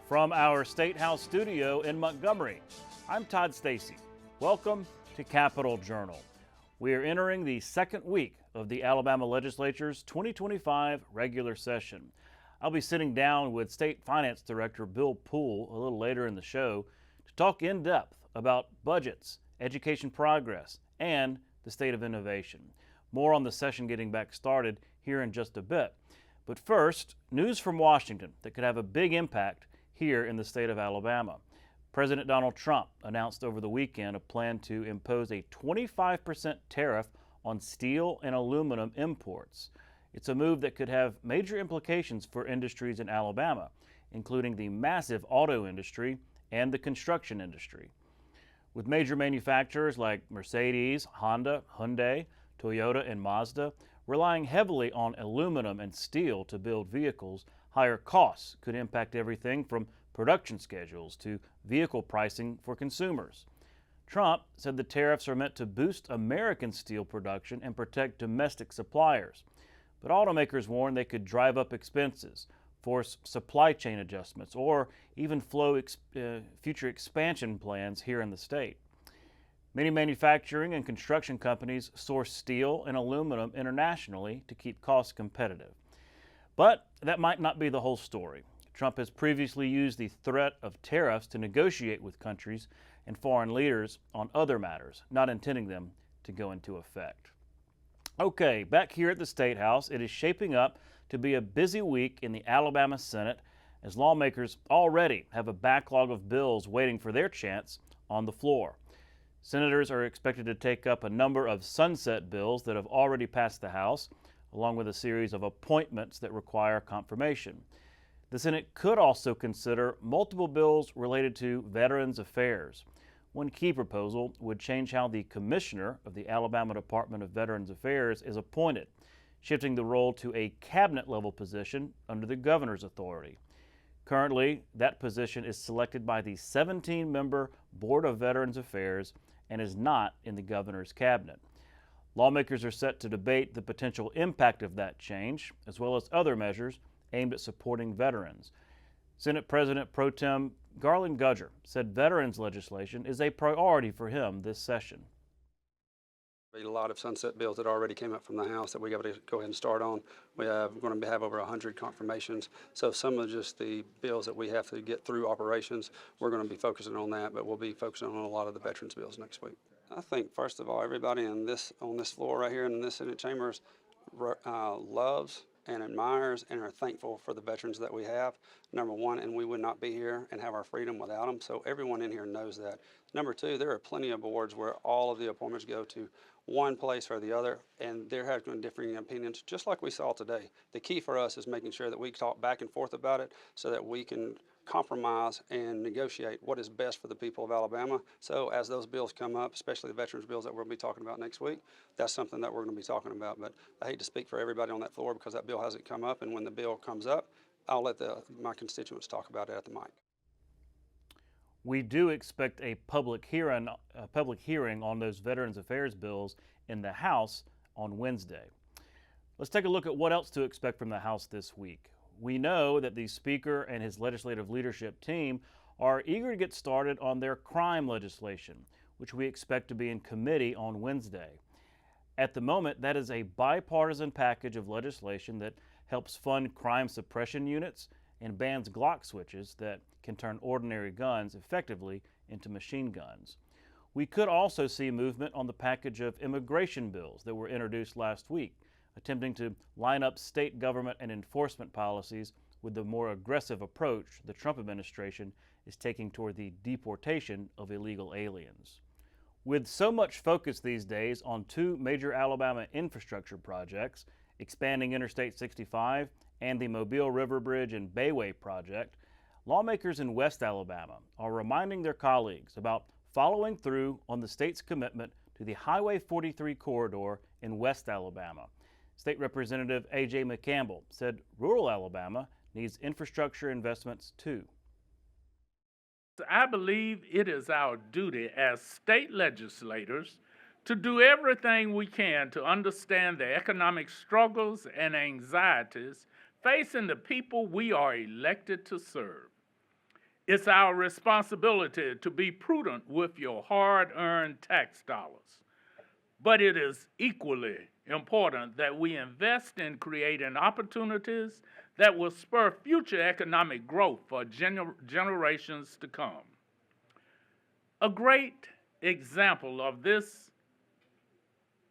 From our State House studio in Montgomery, I'm Todd Stacy. Welcome to Capitol Journal. We are entering the second week of the Alabama Legislature's 2025 regular session. I'll be sitting down with State Finance Director Bill Poole a little later in the show to talk in depth about budgets, education progress, and the state of innovation. More on the session getting back started here in just a bit. But first, news from Washington that could have a big impact here in the state of Alabama. President Donald Trump announced over the weekend a plan to impose a 25% tariff on steel and aluminum imports. It's a move that could have major implications for industries in Alabama, including the massive auto industry and the construction industry. With major manufacturers like Mercedes, Honda, Hyundai, Toyota, and Mazda relying heavily on aluminum and steel to build vehicles, higher costs could impact everything from production schedules to vehicle pricing for consumers. Trump said the tariffs are meant to boost American steel production and protect domestic suppliers. But automakers warn they could drive up expenses, force supply chain adjustments, or even future expansion plans here in the state. Many manufacturing and construction companies source steel and aluminum internationally to keep costs competitive. But that might not be the whole story. Trump has previously used the threat of tariffs to negotiate with countries and foreign leaders on other matters, not intending them to go into effect. Okay, back here at the State House, it is shaping up to be a busy week in the Alabama Senate as lawmakers already have a backlog of bills waiting for their chance on the floor. Senators are expected to take up a number of sunset bills that have already passed the House, along with a series of appointments that require confirmation. The Senate could also consider multiple bills related to Veterans Affairs. One key proposal would change how the Commissioner of the Alabama Department of Veterans Affairs is appointed, shifting the role to a cabinet-level position under the governor's authority. Currently, that position is selected by the 17-member Board of Veterans Affairs and is not in the governor's cabinet. Lawmakers are set to debate the potential impact of that change, as well as other measures aimed at supporting veterans. Senate President Pro Tem Garland Gudger said veterans legislation is a priority for him this session. A lot of sunset bills that already came up from the House that we got to go ahead and start on. We're going to have over 100 confirmations. So some of just the bills that we have to get through operations, we're going to be focusing on that, but we'll be focusing on a lot of the veterans bills next week. I think, first of all, everybody on this floor right here in this Senate chambers loves and admires and are thankful for the veterans that we have, number one, and we would not be here and have our freedom without them. So everyone in here knows that. Number two, there are plenty of boards where all of the appointments go to one place or the other, and there have been differing opinions, just like we saw today. The key for us is making sure that we talk back and forth about it so that we can compromise and negotiate what is best for the people of Alabama. So as those bills come up, especially the veterans bills that we'll be talking about next week, that's something that we're going to be talking about. But I hate to speak for everybody on that floor because that bill hasn't come up, and when the bill comes up, I'll let my constituents talk about it at the mic. We do expect a public hearing on those Veterans Affairs bills in the House on Wednesday. Let's take a look at what else to expect from the House this week. We know that the Speaker and his legislative leadership team are eager to get started on their crime legislation, which we expect to be in committee on Wednesday. At the moment, that is a bipartisan package of legislation that helps fund crime suppression units and bans Glock switches that can turn ordinary guns effectively into machine guns. We could also see movement on the package of immigration bills that were introduced last week, attempting to line up state government and enforcement policies with the more aggressive approach the Trump administration is taking toward the deportation of illegal aliens. With so much focus these days on two major Alabama infrastructure projects, expanding Interstate 65 and the Mobile River Bridge and Bayway project, lawmakers in West Alabama are reminding their colleagues about following through on the state's commitment to the Highway 43 corridor in West Alabama. State Representative A.J. McCampbell said rural Alabama needs infrastructure investments too. I believe it is our duty as state legislators to do everything we can to understand the economic struggles and anxieties facing the people we are elected to serve. It's our responsibility to be prudent with your hard-earned tax dollars. But it is equally important that we invest in creating opportunities that will spur future economic growth for generations to come. A great example of this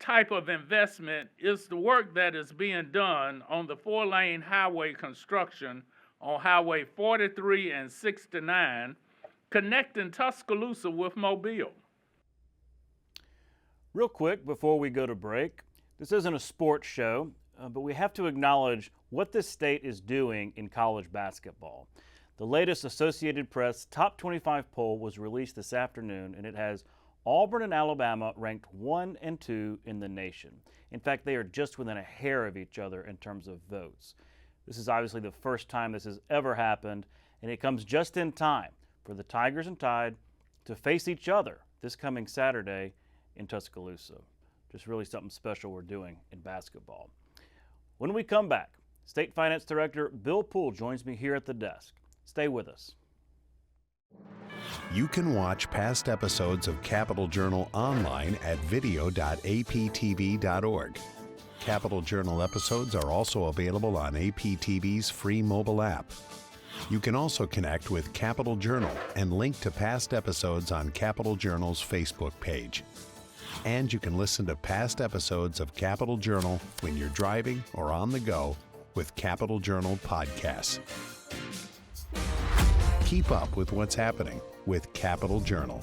type of investment is the work that is being done on the 4-lane highway construction on Highway 43 and 69, connecting Tuscaloosa with Mobile. Real quick before we go to break, this isn't a sports show, but we have to acknowledge what this state is doing in college basketball. The latest Associated Press Top 25 poll was released this afternoon, and it has Auburn and Alabama ranked 1 and 2 in the nation. In fact, they are just within a hair of each other in terms of votes. This is obviously the first time this has ever happened, and it comes just in time for the Tigers and Tide to face each other this coming Saturday in Tuscaloosa. Just really something special we're doing in basketball. When we come back, State Finance Director Bill Poole joins me here at the desk. Stay with us. You can watch past episodes of Capital Journal online at video.aptv.org. Capital Journal episodes are also available on APTV's free mobile app. You can also connect with Capital Journal and link to past episodes on Capital Journal's Facebook page. And you can listen to past episodes of Capital Journal when you're driving or on the go with Capital Journal podcasts. Keep up with what's happening with Capital Journal.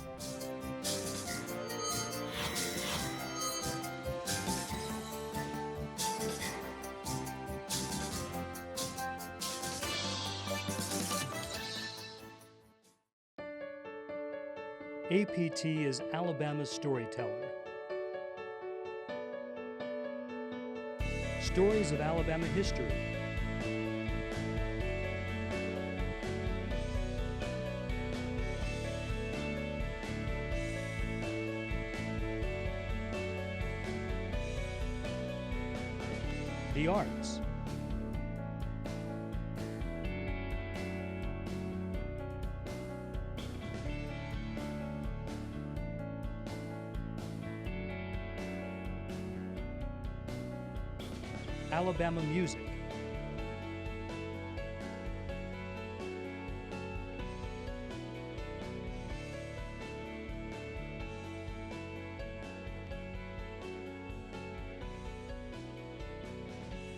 APT is Alabama's storyteller. Stories of Alabama history. The arts. Alabama music.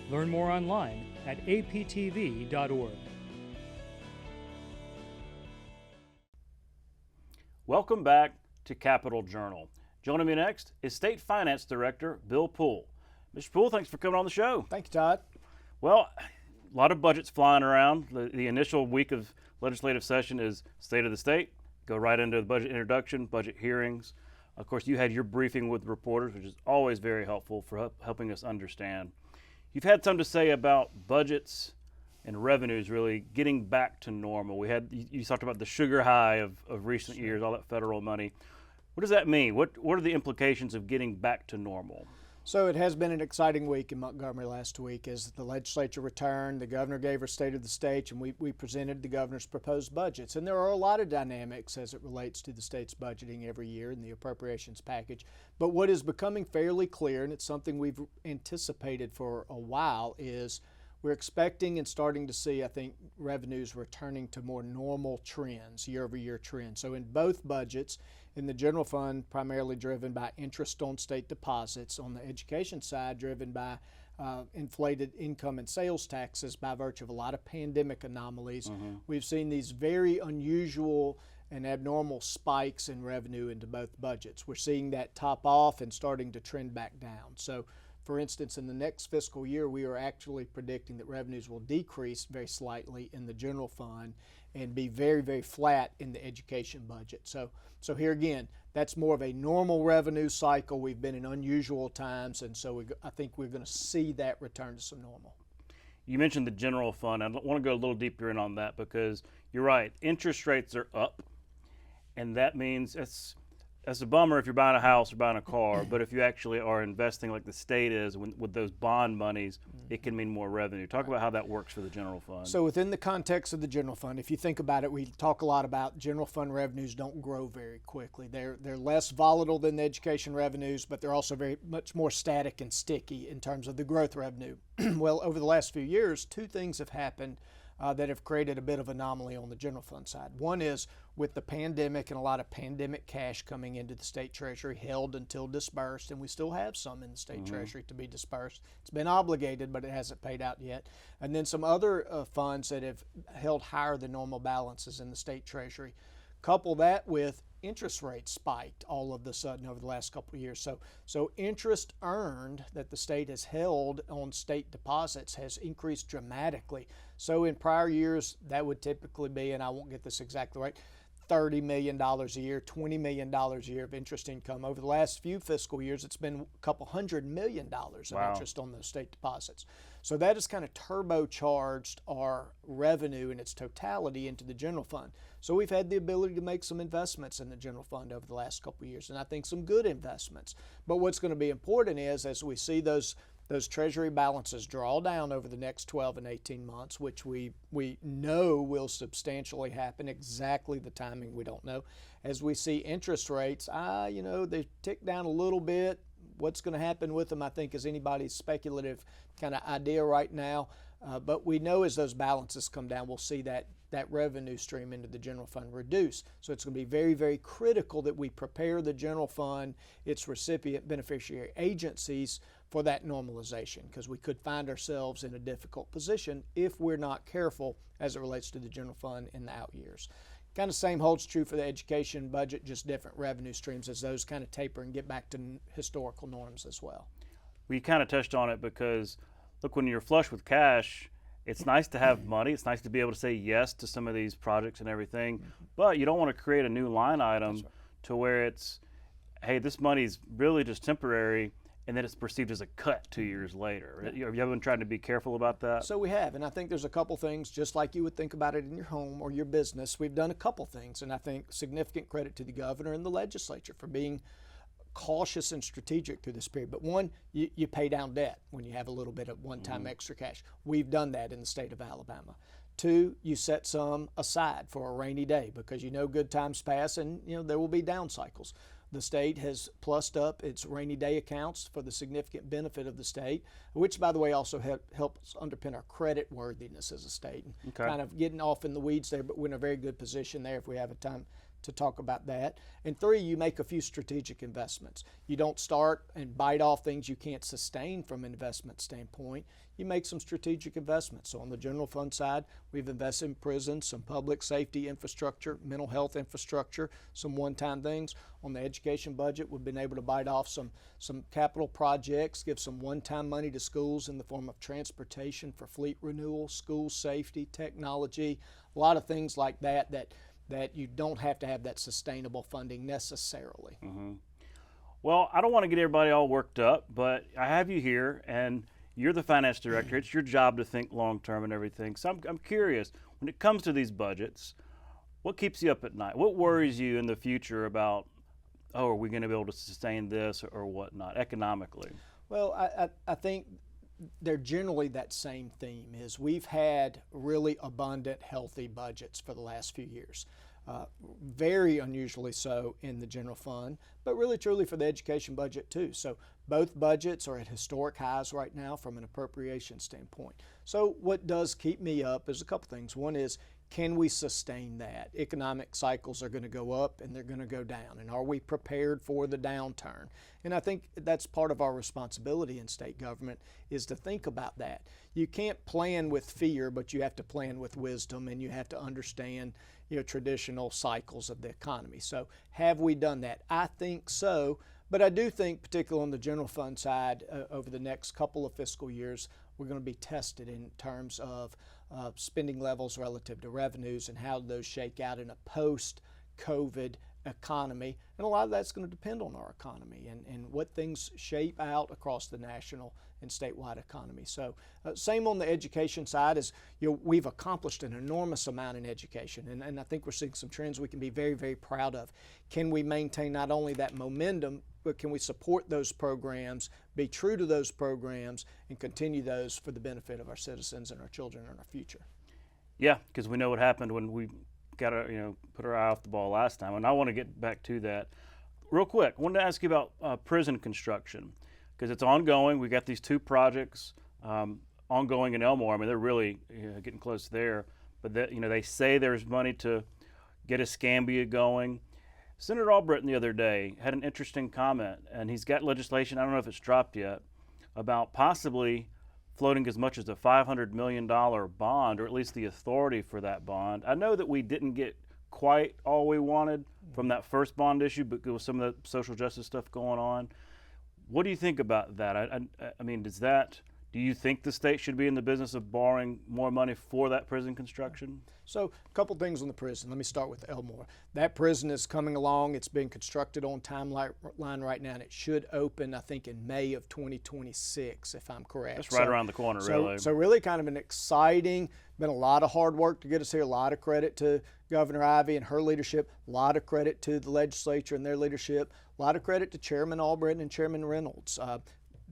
Learn more online at aptv.org. Welcome back to Capital Journal. Joining me next is State Finance Director Bill Poole. Mr. Poole, thanks for coming on the show. Thank you, Todd. Well, a lot of budgets flying around. The initial week of legislative session is State of the State. Go right into the budget introduction, budget hearings. Of course, you had your briefing with reporters, which is always very helpful for helping us understand. You've had some to say about budgets and revenues really getting back to normal. You talked about the sugar high of recent years, all that federal money. What does that mean? What are the implications of getting back to normal? So it has been an exciting week in Montgomery last week as the legislature returned. The governor gave her State of the State, and we presented the governor's proposed budgets. And there are a lot of dynamics as it relates to the state's budgeting every year in the appropriations package. But what is becoming fairly clear, and it's something we've anticipated for a while, is we're expecting and starting to see, I think, revenues returning to more normal trends, year-over-year trends. So in both budgets, in the general fund, primarily driven by interest on state deposits. On the education side, driven by inflated income and sales taxes by virtue of a lot of pandemic anomalies. We've seen these very unusual and abnormal spikes in revenue into both budgets. We're seeing that top off and starting to trend back down. So, for instance, in the next fiscal year, we are actually predicting that revenues will decrease very slightly in the general fund and be very, very flat in the education budget. So here again, that's more of a normal revenue cycle. We've been in unusual times, and so I think we're going to see that return to some normal. You mentioned the general fund. I want to go a little deeper in on that because you're right. Interest rates are up, and that means that's a bummer if you're buying a house or buying a car, but if you actually are investing like the state is with those bond monies, it can mean more revenue. Talk about how that works for the general fund. So within the context of the general fund, if you think about it, we talk a lot about general fund revenues don't grow very quickly. They're less volatile than the education revenues, but they're also very much more static and sticky in terms of the growth revenue. Well, over the last few years, two things have happened that have created a bit of anomaly on the general fund side. One is with the pandemic and a lot of pandemic cash coming into the state treasury held until dispersed, and we still have some in the state treasury to be dispersed. It's been obligated, but it hasn't paid out yet. And then some other funds that have held higher than normal balances in the state treasury. Couple that with interest rates spiked all of a sudden over the last couple of years. So interest earned that the state has held on state deposits has increased dramatically. So in prior years, that would typically be, and I won't get this exactly right, $30 million a year, $20 million a year of interest income. Over the last few fiscal years, it's been a couple $100 million of interest on those state deposits. So that has kind of turbocharged our revenue in its totality into the general fund. So we've had the ability to make some investments in the general fund over the last couple of years, and I think some good investments. But what's going to be important is as we see those treasury balances draw down over the next 12 and 18 months, which we know will substantially happen. Exactly the timing we don't know. As we see interest rates, they tick down a little bit. What's going to happen with them, I think, is anybody's speculative kind of idea right now. But we know as those balances come down, we'll see that revenue stream into the general fund reduce. So it's going to be very, very critical that we prepare the general fund, its recipient beneficiary agencies for that normalization, because we could find ourselves in a difficult position if we're not careful as it relates to the general fund in the out years. Kind of same holds true for the education budget, just different revenue streams as those kind of taper and get back to historical norms as well. We kind of touched on it because, look, when you're flush with cash, it's nice to have money. It's nice to be able to say yes to some of these projects and everything, but you don't want to create a new line item to where it's, hey, this money's really just temporary, and then it's perceived as a cut 2 years later. Have you ever been trying to be careful about that? So we have, and I think there's a couple things, just like you would think about it in your home or your business. We've done a couple things, and I think significant credit to the governor and the legislature for being cautious and strategic through this period. But one, you pay down debt when you have a little bit of one-time extra cash. We've done that in the state of Alabama. Two, you set some aside for a rainy day because you know good times pass and there will be down cycles. The state has plussed up its rainy day accounts for the significant benefit of the state, which, by the way, also helps underpin our credit worthiness as a state. Kind of getting off in the weeds there, but we're in a very good position there if we have a time to talk about that. And three, you make a few strategic investments. You don't start and bite off things you can't sustain from an investment standpoint. You make some strategic investments. So on the general fund side, we've invested in prisons, some public safety infrastructure, mental health infrastructure, some one-time things. On the education budget, we've been able to bite off some capital projects, give some one-time money to schools in the form of transportation for fleet renewal, school safety, technology, a lot of things like that you don't have to have that sustainable funding necessarily. Well, I don't want to get everybody all worked up, but I have you here, and you're the finance director. It's your job to think long-term and everything. So I'm curious, when it comes to these budgets, what keeps you up at night? What worries you in the future about, are we going to be able to sustain this or whatnot economically? Well, I think they're generally that same theme is we've had really abundant, healthy budgets for the last few years. Very unusually so in the general fund, but really truly for the education budget too. So both budgets are at historic highs right now from an appropriation standpoint. So what does keep me up is a couple things. One is, can we sustain that? Economic cycles are going to go up and they're going to go down. And are we prepared for the downturn? And I think that's part of our responsibility in state government is to think about that. You can't plan with fear, but you have to plan with wisdom and you have to understand traditional cycles of the economy. So have we done that? I think so. But I do think, particularly on the general fund side, over the next couple of fiscal years, we're going to be tested in terms of spending levels relative to revenues and how those shake out in a post-COVID economy, and a lot of that's going to depend on our economy and what things shape out across the national and statewide economy. So same on the education side, is we've accomplished an enormous amount in education, and I think we're seeing some trends we can be very, very proud of. Can we maintain not only that momentum, but can we support those programs, be true to those programs, and continue those for the benefit of our citizens and our children and our future? Yeah, because we know what happened when we got to put our eye off the ball last time, and I want to get back to that real quick. I wanted to ask you about prison construction, because it's ongoing. We got these two projects ongoing in Elmore. I mean, they're really getting close there, but they say there's money to get Escambia going. Senator Albritton the other day had an interesting comment, and he's got legislation, I don't know if it's dropped yet, about possibly floating as much as a $500 million bond, or at least the authority for that bond. I know that we didn't get quite all we wanted from that first bond issue, but with some of the social justice stuff going on. What do you think about that? I mean, do you think the state should be in the business of borrowing more money for that prison construction? So a couple things on the prison. Let me start with Elmore. That prison is coming along. It's being constructed on timeline right now, and it should open, I think, in May of 2026, if I'm correct. That's right around the corner, really. So really kind of an exciting, been a lot of hard work to get us here. A lot of credit to Governor Ivey and her leadership. A lot of credit to the legislature and their leadership. A lot of credit to Chairman Albritton and Chairman Reynolds.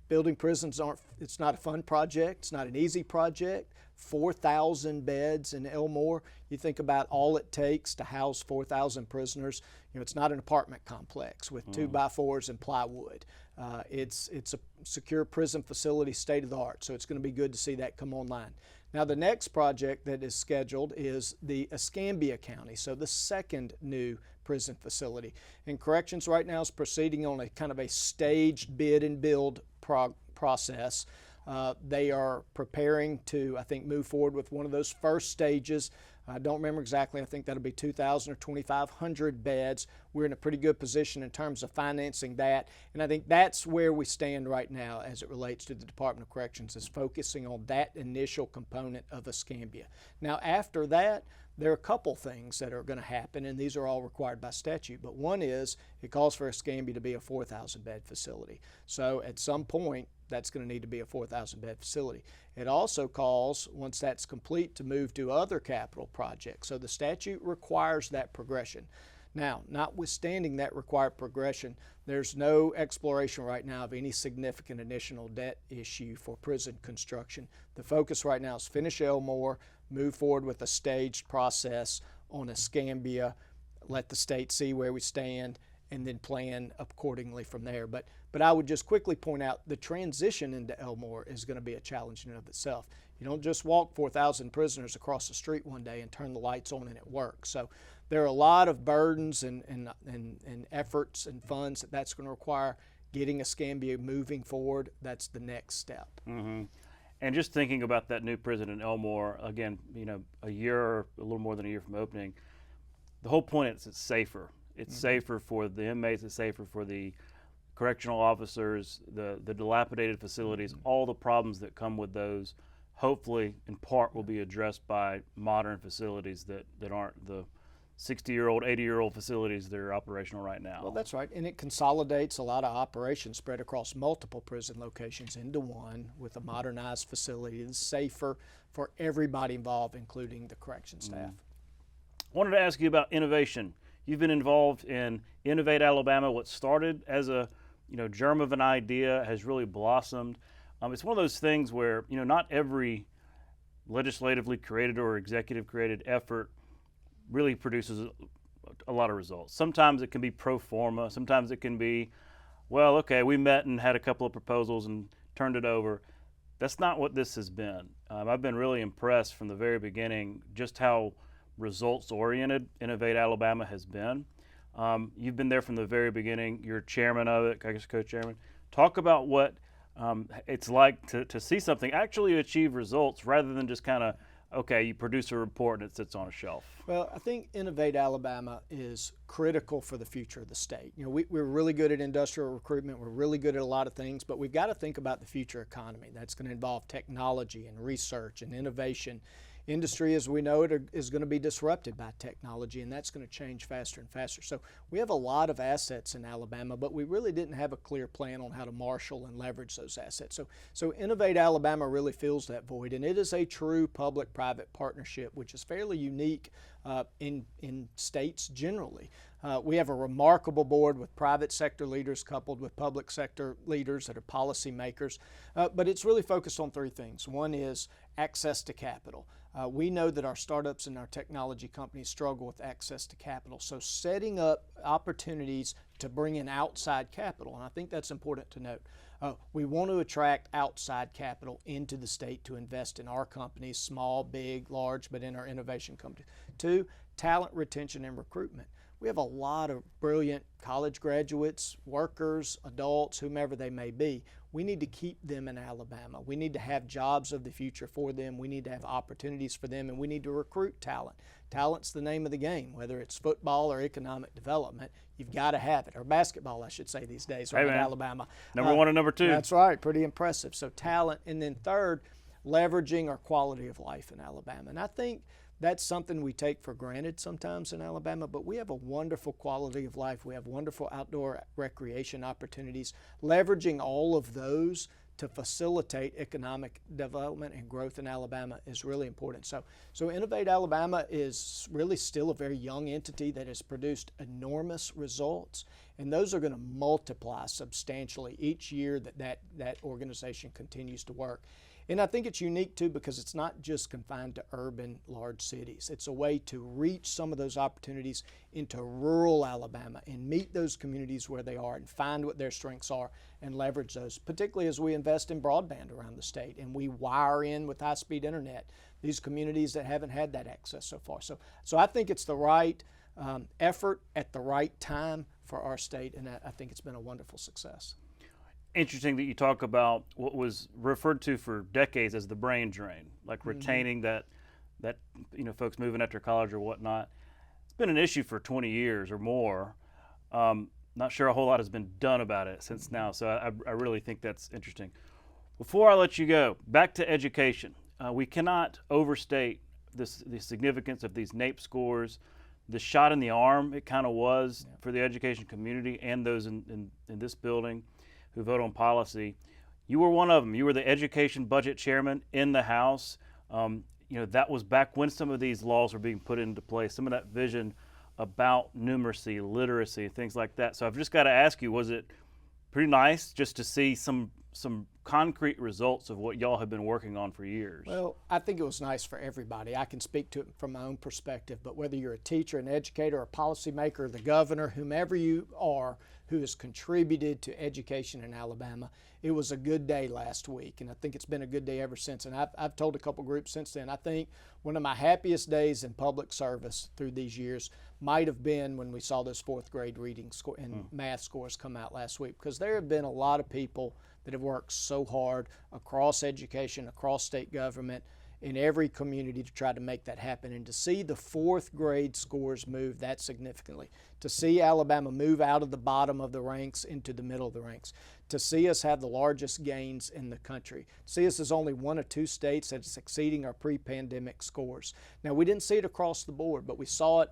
Building prisons it's not a fun project. It's not an easy project. 4,000 beds in Elmore. You think about all it takes to house 4,000 prisoners. It's not an apartment complex with 2x4s and plywood. It's a secure prison facility, state of the art. So it's going to be good to see that come online. Now the next project that is scheduled is the Escambia County, so the second new prison facility. And corrections right now is proceeding on a kind of a staged bid and build process. They are preparing to, I think, move forward with one of those first stages. I don't remember exactly. I think that'll be 2,000 or 2,500 beds. We're in a pretty good position in terms of financing that. And I think that's where we stand right now as it relates to the Department of Corrections, is focusing on that initial component of Escambia. Now, after that, there are a couple things that are going to happen, and these are all required by statute. But one is it calls for Escambia to be a 4,000-bed facility. So at some point, that's going to need to be a 4,000-bed facility. It also calls, once that's complete, to move to other capital projects. So the statute requires that progression. Now, notwithstanding that required progression, there's no exploration right now of any significant additional debt issue for prison construction. The focus right now is finish Elmore, move forward with a staged process on Escambia, let the state see where we stand, and then plan accordingly from there. But I would just quickly point out the transition into Elmore is going to be a challenge in and of itself. You don't just walk 4,000 prisoners across the street one day and turn the lights on and it works. So there are a lot of burdens and efforts and funds that's going to require. Getting Escambia moving forward, that's the next step. Mm-hmm. And just thinking about that new prison in Elmore, again, a year or a little more than a year from opening, the whole point is it's safer. It's safer for the inmates, it's safer for the correctional officers, the dilapidated facilities, all the problems that come with those, hopefully, in part, will be addressed by modern facilities that aren't the 60-year-old, 80-year-old facilities that are operational right now. Well, that's right, and it consolidates a lot of operations spread across multiple prison locations into one with a modernized facility that's safer for everybody involved, including the corrections staff. I wanted to ask you about innovation. You've been involved in Innovate Alabama. What started as a germ of an idea has really blossomed. It's one of those things where not every legislatively created or executive created effort really produces a lot of results. Sometimes it can be pro forma. Sometimes it can be, well, okay, we met and had a couple of proposals and turned it over. That's not what this has been. I've been really impressed from the very beginning just how results-oriented Innovate Alabama has been. You've been there from the very beginning. You're chairman of it, I guess co-chairman. Talk about what it's like to see something actually achieve results rather than just kind of, okay, you produce a report and it sits on a shelf. Well, I think Innovate Alabama is critical for the future of the state. We're really good at industrial recruitment. We're really good at a lot of things, but we've got to think about the future economy. That's going to involve technology and research and innovation industry as we know it is going to be disrupted by technology, and that's going to change faster and faster. So we have a lot of assets in Alabama, but we really didn't have a clear plan on how to marshal and leverage those assets. So Innovate Alabama really fills that void, and it is a true public-private partnership, which is fairly unique in states generally. We have a remarkable board with private sector leaders coupled with public sector leaders that are policy makers, but it's really focused on three things. One is access to capital. We know that our startups and our technology companies struggle with access to capital, so setting up opportunities to bring in outside capital, and I think that's important to note. We want to attract outside capital into the state to invest in our companies, small, big, large, but in our innovation companies. Two, talent retention and recruitment. We have a lot of brilliant college graduates, workers, adults, whomever they may be. We need to keep them in Alabama. We need to have jobs of the future for them. We need to have opportunities for them, and we need to recruit talent. Talent's the name of the game, whether it's football or economic development. You've got to have it, or basketball, I should say, these days, right, in Alabama. Number one and number two. That's right, pretty impressive. So talent, and then third, leveraging our quality of life in Alabama. And I think that's something we take for granted sometimes in Alabama, but we have a wonderful quality of life. We have wonderful outdoor recreation opportunities. Leveraging all of those to facilitate economic development and growth in Alabama is really important. So Innovate Alabama is really still a very young entity that has produced enormous results, and those are going to multiply substantially each year that organization continues to work. And I think it's unique too because it's not just confined to urban large cities. It's a way to reach some of those opportunities into rural Alabama and meet those communities where they are and find what their strengths are and leverage those, particularly as we invest in broadband around the state and we wire in with high-speed internet these communities that haven't had that access so far. So I think it's the right effort at the right time for our state, and I think it's been a wonderful success. Interesting that you talk about what was referred to for decades as the brain drain, like retaining that folks moving after college or whatnot. It's been an issue for 20 years or more. Not sure a whole lot has been done about it since now, so I really think that's interesting. Before I let you go, back to education. We cannot overstate the significance of these NAEP scores, the shot in the arm it kind of was for the education community and those in this building who vote on policy. You were one of them. You were the education budget chairman in the House. That was back when some of these laws were being put into place, some of that vision about numeracy, literacy, things like that. So I've just got to ask you, was it pretty nice just to see some concrete results of what y'all have been working on for years? Well, I think it was nice for everybody. I can speak to it from my own perspective, but whether you're a teacher, an educator, a policymaker, the governor, whomever you are who has contributed to education in Alabama, it was a good day last week, and I think it's been a good day ever since. And I've told a couple groups since then, I think one of my happiest days in public service through these years might have been when we saw those fourth grade reading score and math scores come out last week, because there have been a lot of people that have worked so hard across education, across state government, in every community to try to make that happen. And to see the fourth grade scores move that significantly, to see Alabama move out of the bottom of the ranks into the middle of the ranks, to see us have the largest gains in the country, to see us as only one of two states that's exceeding our pre-pandemic scores. Now, we didn't see it across the board, but we saw it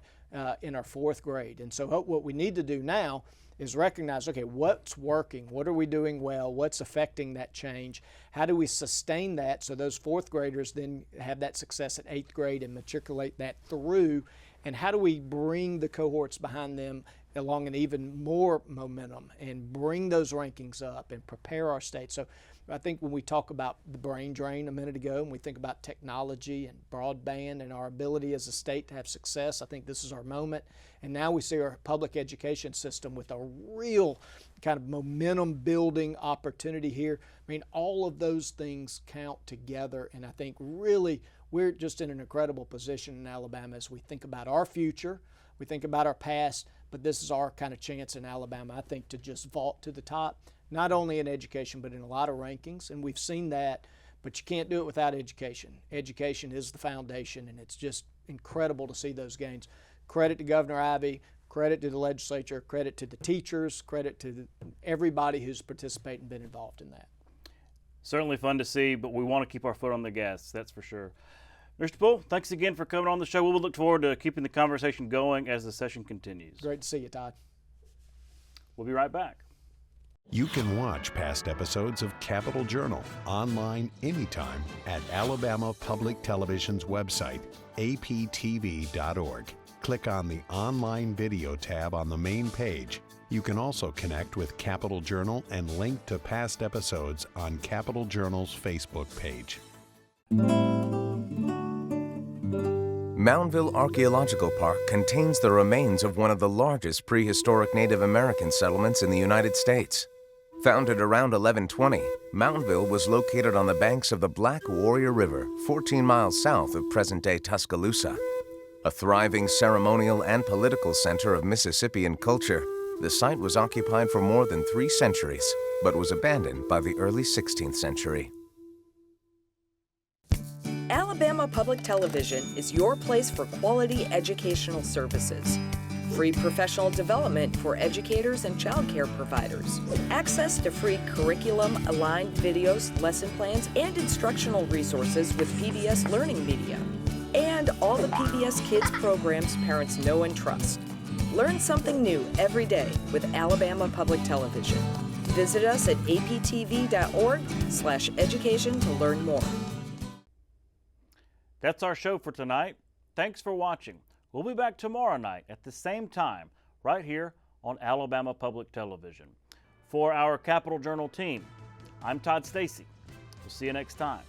in our fourth grade. And so what we need to do now is recognize, okay, what's working? What are we doing well? What's affecting that change? How do we sustain that so those fourth graders then have that success at eighth grade and matriculate that through? And how do we bring the cohorts behind them along an even more momentum and bring those rankings up and prepare our state? So I think when we talk about the brain drain a minute ago and we think about technology and broadband and our ability as a state to have success, I think this is our moment. And now we see our public education system with a real kind of momentum building opportunity here. I mean, all of those things count together, and I think really we're just in an incredible position in Alabama as we think about our future, we think about our past, but this is our kind of chance in Alabama, I think, to just vault to the top, not only in education, but in a lot of rankings, and we've seen that, but you can't do it without education. Education is the foundation, and it's just incredible to see those gains. Credit to Governor Ivey, credit to the legislature, credit to the teachers, credit to everybody who's participated and been involved in that. Certainly fun to see, but we want to keep our foot on the gas, that's for sure. Mr. Poole, thanks again for coming on the show. We will look forward to keeping the conversation going as the session continues. Great to see you, Todd. We'll be right back. You can watch past episodes of Capitol Journal online anytime at Alabama Public Television's website, aptv.org. Click on the Online Video tab on the main page. You can also connect with Capitol Journal and link to past episodes on Capitol Journal's Facebook page. Moundville Archaeological Park contains the remains of one of the largest prehistoric Native American settlements in the United States. Founded around 1120, Moundville was located on the banks of the Black Warrior River, 14 miles south of present-day Tuscaloosa. A thriving ceremonial and political center of Mississippian culture, the site was occupied for more than 3 centuries, but was abandoned by the early 16th century. Alabama Public Television is your place for quality educational services. Free professional development for educators and child care providers. Access to free curriculum-aligned videos, lesson plans, and instructional resources with PBS Learning Media. And all the PBS Kids programs parents know and trust. Learn something new every day with Alabama Public Television. Visit us at aptv.org/education to learn more. That's our show for tonight. Thanks for watching. We'll be back tomorrow night at the same time, right here on Alabama Public Television. For our Capitol Journal team, I'm Todd Stacy. We'll see you next time.